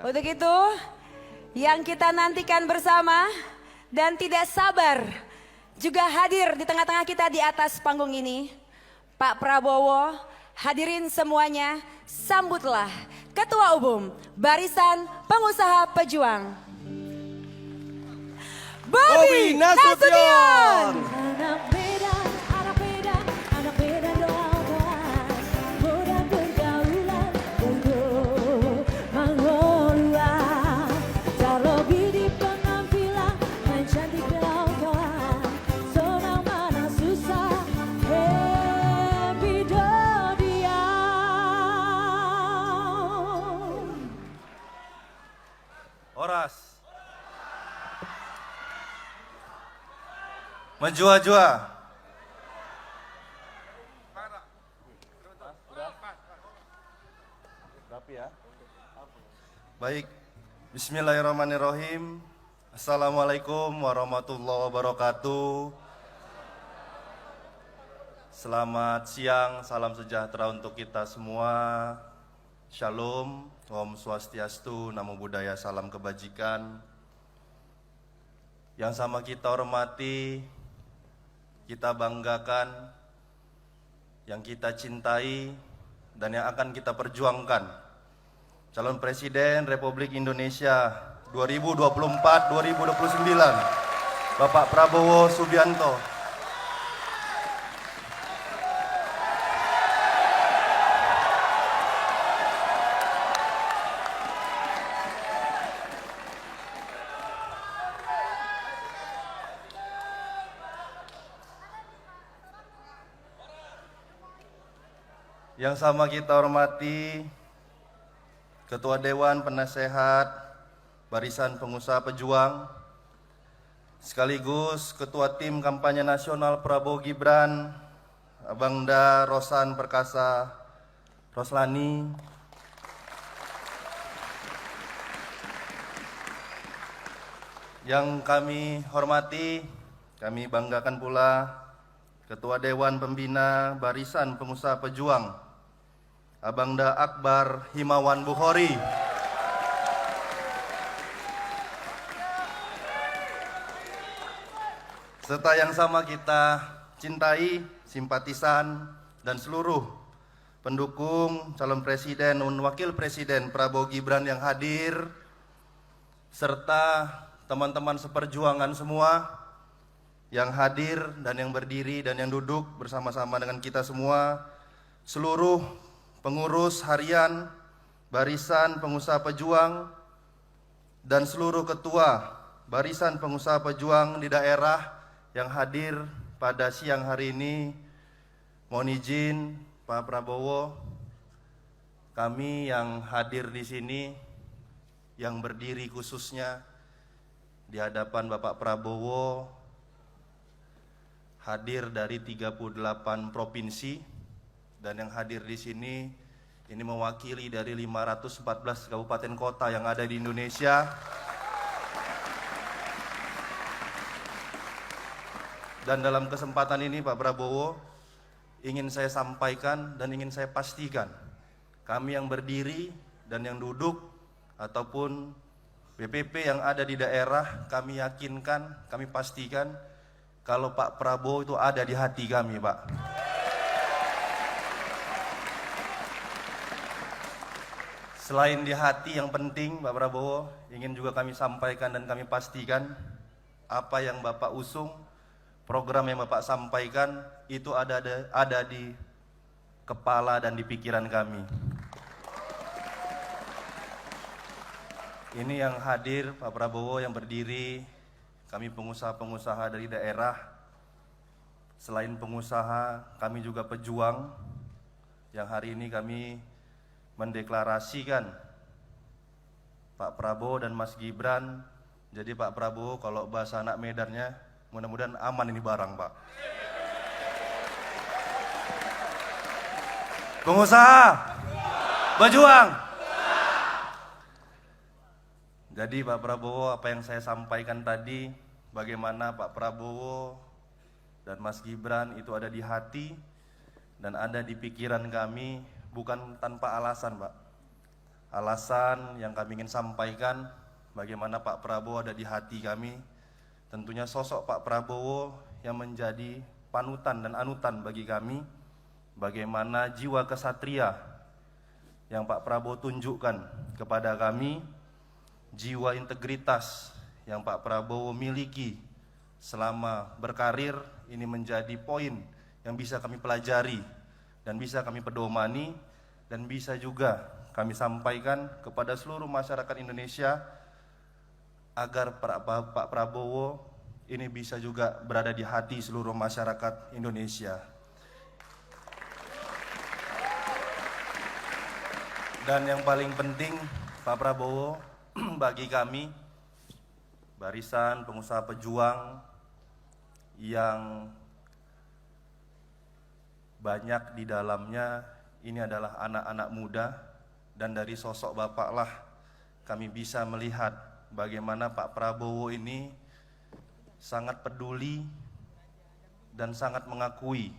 Untuk itu, yang kita nantikan bersama dan tidak sabar juga hadir di tengah-tengah kita di atas panggung ini, Pak Prabowo, hadirin semuanya, sambutlah Ketua Umum Barisan Pengusaha Pejuang, Bobi Nasution. Anak Medan, anak Medan, anak Medan doa-doa, muda pergaulan untuk mengelola. Terlebih di penampilan, main cantik doa-doa, senang mana susah, happy dia. Oras. Menjua-jua. Baik. Bismillahirrahmanirrahim. Assalamualaikum warahmatullahi wabarakatuh. Selamat siang, salam sejahtera untuk kita semua. Shalom, Om Swastiastu, Namo Buddhaya, salam kebajikan. Yang sama kita hormati, kita banggakan, yang kita cintai, dan yang akan kita perjuangkan. Calon Presiden Republik Indonesia 2024-2029, Bapak Prabowo Subianto. Yang sama kita hormati Ketua Dewan Penasehat Barisan Pengusaha Pejuang, sekaligus Ketua Tim Kampanye Nasional Prabowo Gibran, Abangda Rosan Perkasa Roslani, yang kami hormati, kami banggakan pula Ketua Dewan Pembina Barisan Pengusaha Pejuang, Abangda Akbar Himawan Bukhori, serta yang sama kita cintai, simpatisan, dan seluruh pendukung calon presiden dan wakil presiden Prabowo Gibran yang hadir, serta teman-teman seperjuangan semua yang hadir dan yang berdiri dan yang duduk bersama-sama dengan kita semua, seluruh pengurus harian Barisan Pengusaha Pejuang, dan seluruh ketua Barisan Pengusaha Pejuang di daerah yang hadir pada siang hari ini. Mohon izin Pak Prabowo, kami yang hadir di sini, yang berdiri khususnya di hadapan Bapak Prabowo, hadir dari 38 provinsi, dan yang hadir di sini ini mewakili dari 514 kabupaten kota yang ada di Indonesia. Dan dalam kesempatan ini Pak Prabowo, ingin saya sampaikan dan ingin saya pastikan, kami yang berdiri dan yang duduk ataupun BPP yang ada di daerah, kami yakinkan, kami pastikan kalau Pak Prabowo itu ada di hati kami, Pak. Selain di hati yang penting, Pak Prabowo, ingin juga kami sampaikan dan kami pastikan apa yang Bapak usung, program yang Bapak sampaikan itu ada di kepala dan di pikiran kami. Ini yang hadir Pak Prabowo yang berdiri, kami pengusaha-pengusaha dari daerah. Selain pengusaha, kami juga pejuang yang hari ini kami mendeklarasikan Pak Prabowo dan Mas Gibran. Jadi Pak Prabowo, kalau bahasa anak Medannya, mudah-mudahan aman ini barang, Pak. Pengusaha, berjuang. Jadi Pak Prabowo, apa yang saya sampaikan tadi, bagaimana Pak Prabowo dan Mas Gibran itu ada di hati dan ada di pikiran kami, bukan tanpa alasan, Pak. alasan yang kami ingin sampaikan bagaimana Pak Prabowo ada di hati kami. Tentunya sosok Pak Prabowo yang menjadi panutan dan anutan bagi kami. Bagaimana jiwa kesatria yang Pak Prabowo tunjukkan kepada kami, jiwa integritas yang Pak Prabowo miliki selama berkarir, ini menjadi poin yang bisa kami pelajari dan bisa kami pedomani dan bisa juga kami sampaikan kepada seluruh masyarakat Indonesia agar Pak Prabowo ini bisa juga berada di hati seluruh masyarakat Indonesia. Dan yang paling penting, Pak Prabowo bagi kami, barisan pengusaha pejuang yang banyak di dalamnya ini adalah anak-anak muda, dan dari sosok Bapak lah kami bisa melihat bagaimana Pak Prabowo ini sangat peduli dan sangat mengakui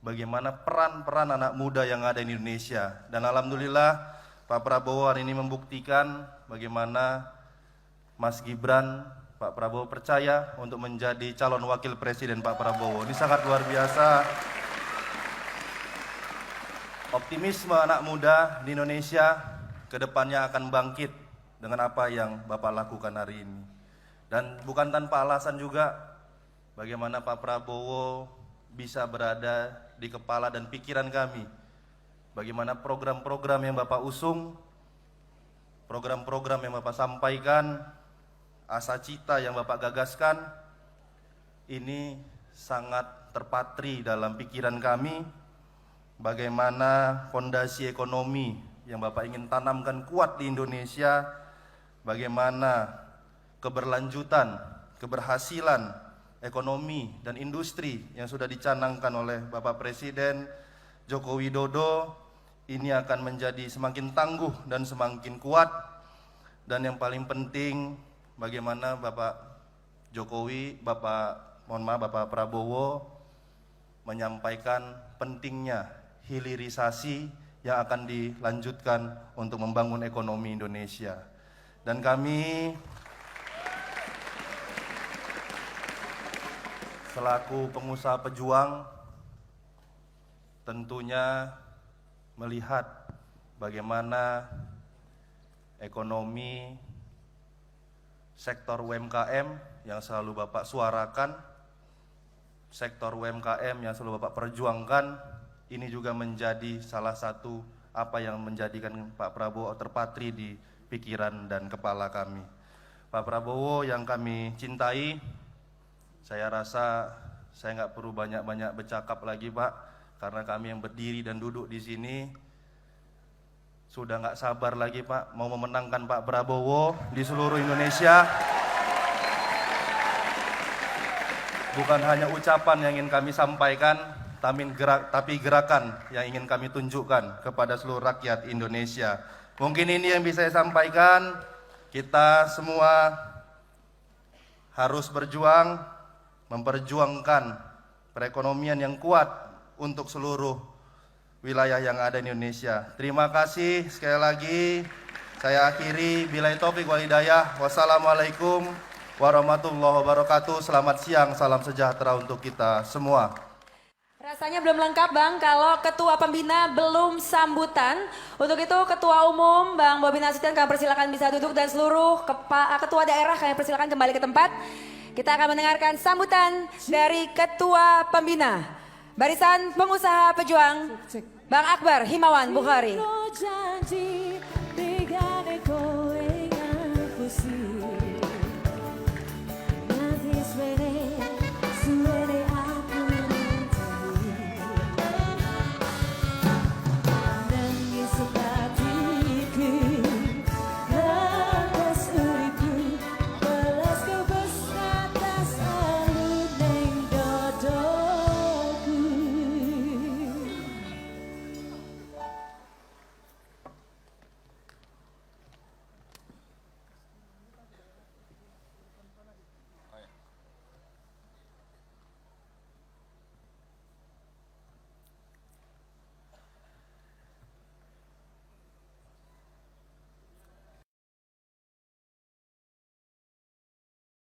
bagaimana peran-peran anak muda yang ada di Indonesia. Dan alhamdulillah Pak Prabowo hari ini membuktikan bagaimana Mas Gibran, Pak Prabowo percaya untuk menjadi calon wakil presiden Pak Prabowo. Ini sangat luar biasa. Optimisme anak muda di Indonesia ke depannya akan bangkit dengan apa yang Bapak lakukan hari ini. Dan bukan tanpa alasan juga bagaimana Pak Prabowo bisa berada di kepala dan pikiran kami. Bagaimana program-program yang Bapak usung, program-program yang Bapak sampaikan, asa cita yang Bapak gagaskan, ini sangat terpatri dalam pikiran kami. Bagaimana fondasi ekonomi yang Bapak ingin tanamkan kuat di Indonesia, bagaimana keberlanjutan, keberhasilan ekonomi dan industri yang sudah dicanangkan oleh Bapak Presiden Joko Widodo, ini akan menjadi semakin tangguh dan semakin kuat. Dan yang paling penting, bagaimana Bapak Jokowi, Bapak Prabowo menyampaikan pentingnya hilirisasi yang akan dilanjutkan untuk membangun ekonomi Indonesia. Dan kami selaku pengusaha pejuang tentunya melihat bagaimana ekonomi sektor UMKM yang selalu Bapak suarakan, sektor UMKM yang selalu Bapak perjuangkan, ini juga menjadi salah satu apa yang menjadikan Pak Prabowo terpatri di pikiran dan kepala kami. Pak Prabowo yang kami cintai, saya rasa saya nggak perlu banyak-banyak bercakap lagi Pak, karena kami yang berdiri dan duduk di sini sudah nggak sabar lagi Pak, mau memenangkan Pak Prabowo di seluruh Indonesia. Bukan hanya ucapan yang ingin kami sampaikan, tapi gerakan yang ingin kami tunjukkan kepada seluruh rakyat Indonesia. Mungkin ini yang bisa saya sampaikan. Kita semua harus berjuang, memperjuangkan perekonomian yang kuat untuk seluruh wilayah yang ada di Indonesia. Terima kasih sekali lagi. Saya akhiri, billahi taufiq wal hidayah. Wassalamualaikum warahmatullahi wabarakatuh. Selamat siang, salam sejahtera untuk kita semua. Rasanya belum lengkap Bang kalau Ketua Pembina belum sambutan. Untuk itu Ketua Umum Bang Bobi Nasution kami persilakan bisa duduk, dan seluruh Ketua Daerah kami persilakan kembali ke tempat. Kita akan mendengarkan sambutan dari Ketua Pembina Barisan Pengusaha Pejuang Bang Akbar Himawan Bukhari. Janji